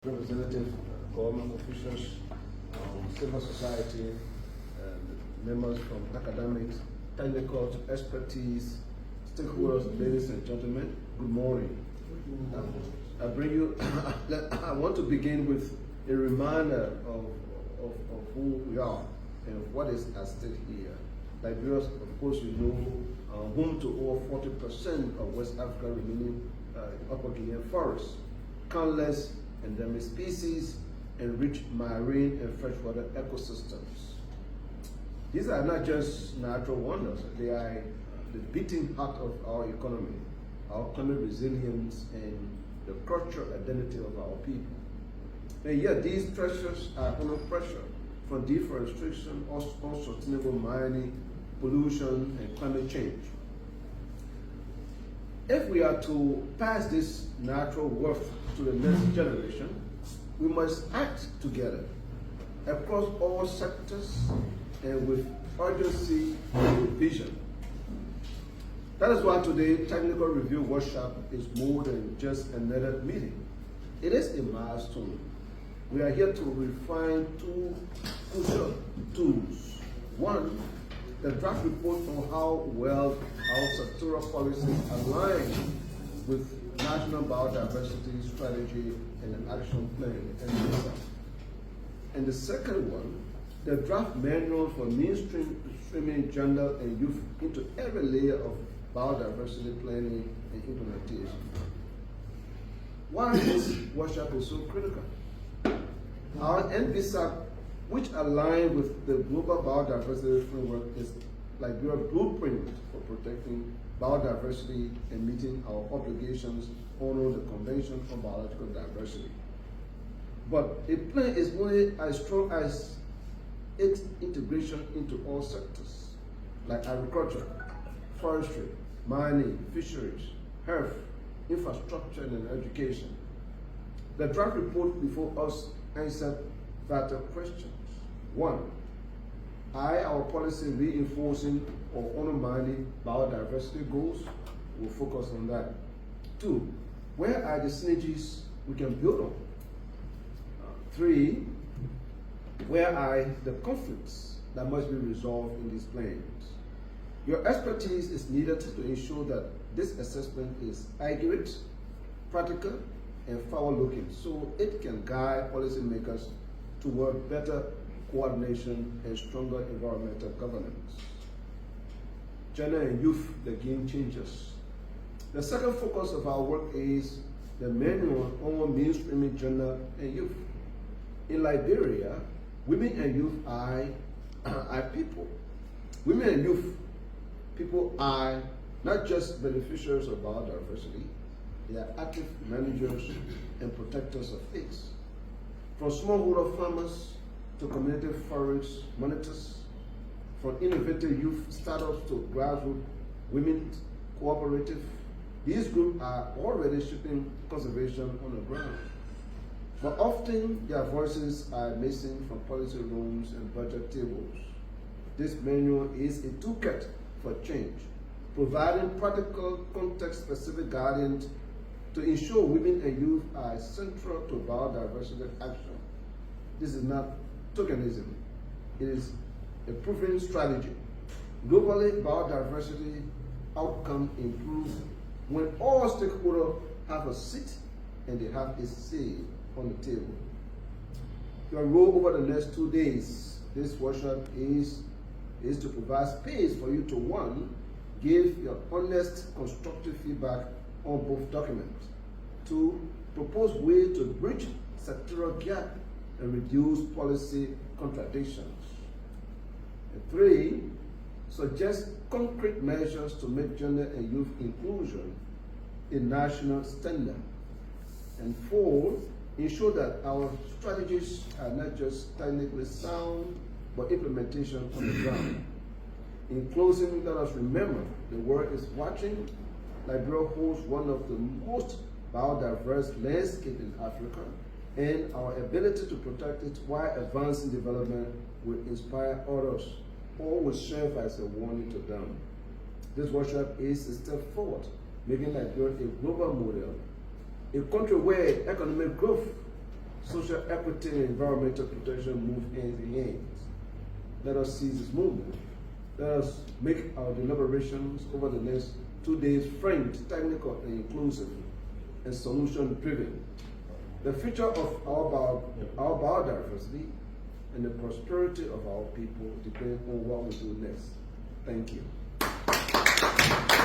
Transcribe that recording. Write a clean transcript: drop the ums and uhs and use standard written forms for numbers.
representative, government officials, civil society, members from academics, technical expertise, stakeholders, ladies and gentlemen, good morning. I bring you, I want to begin with a reminder of who we are and what is at stake here. Liberia, of course, you know, home to over 40% of West Africa remaining upper Guinean forests, countless endemic species, and rich marine and freshwater ecosystems. These are not just natural wonders, they are the beating heart of our economy resilience, and the cultural identity of our people. And yet these pressures are under pressure from deforestation, unsustainable mining, pollution, and climate change. If we are to pass this natural wealth to the next generation, we must act together across all sectors and with urgency and vision. That is why today Technical Review Workshop is more than just another meeting. It is a milestone. We are here to refine two crucial tools. One, the draft report on how well our sectoral policies align with National Biodiversity Strategy and Action Plan, NBSAP. And the second one, the draft manual for mainstreaming gender and youth into every layer of biodiversity planning and implementation. Why this workshop is so critical? Our NBSAP, which aligns with the global biodiversity framework, is like your blueprint for protecting biodiversity and meeting our obligations under the Convention on Biological Diversity. But a plan is only as strong as its integration into all sectors, like agriculture, forestry, mining, fisheries, health, infrastructure, and education. The draft report before us answered vital questions. One, our policy reinforcing or undermining biodiversity goals? We'll focus on that. Two, where are the synergies we can build on? Three, where are the conflicts that must be resolved in these plans? Your expertise is needed to ensure that this assessment is accurate, practical, and forward-looking, so it can guide policymakers toward better coordination and stronger environmental governance. Gender and youth, the game changers. The second focus of our work is the manual on mainstreaming gender and youth. In Liberia, women and youth are people. Women and youth people are not just beneficiaries of biodiversity, they are active managers and protectors of it. From smallholder farmers to community forest monitors, from innovative youth startups to grassroots women cooperative, these groups are already shaping conservation on the ground. But often their voices are missing from policy rooms and budget tables. This manual is a toolkit for change, providing practical, context-specific guidance to ensure women and youth are central to biodiversity action. This is not tokenism. It is a proven strategy. Globally, biodiversity outcome improve when all stakeholders have a seat and they have a say on the table. Your role over the next 2 days, this workshop is to provide space for you to, one, give your honest, constructive feedback on both documents. Two, propose ways to bridge sectoral gap and reduce policy contradictions. And three, suggest concrete measures to make gender and youth inclusion a national standard. And four, ensure that our strategies are not just technically sound, but implementation on the ground. In closing, let us remember the world is watching. Liberia holds one of the most biodiverse landscapes in Africa, and our ability to protect it while advancing development will inspire others, or will serve as a warning to them. This workshop is a step forward, making Liberia a global model, a country where economic growth, social equity and environmental protection move hand in hand. Let us seize this movement. Let us make our deliberations over the next 2 days frank, technical, and inclusive, and solution-driven. The future of our biodiversity and the prosperity of our people depend on what we do next. Thank you.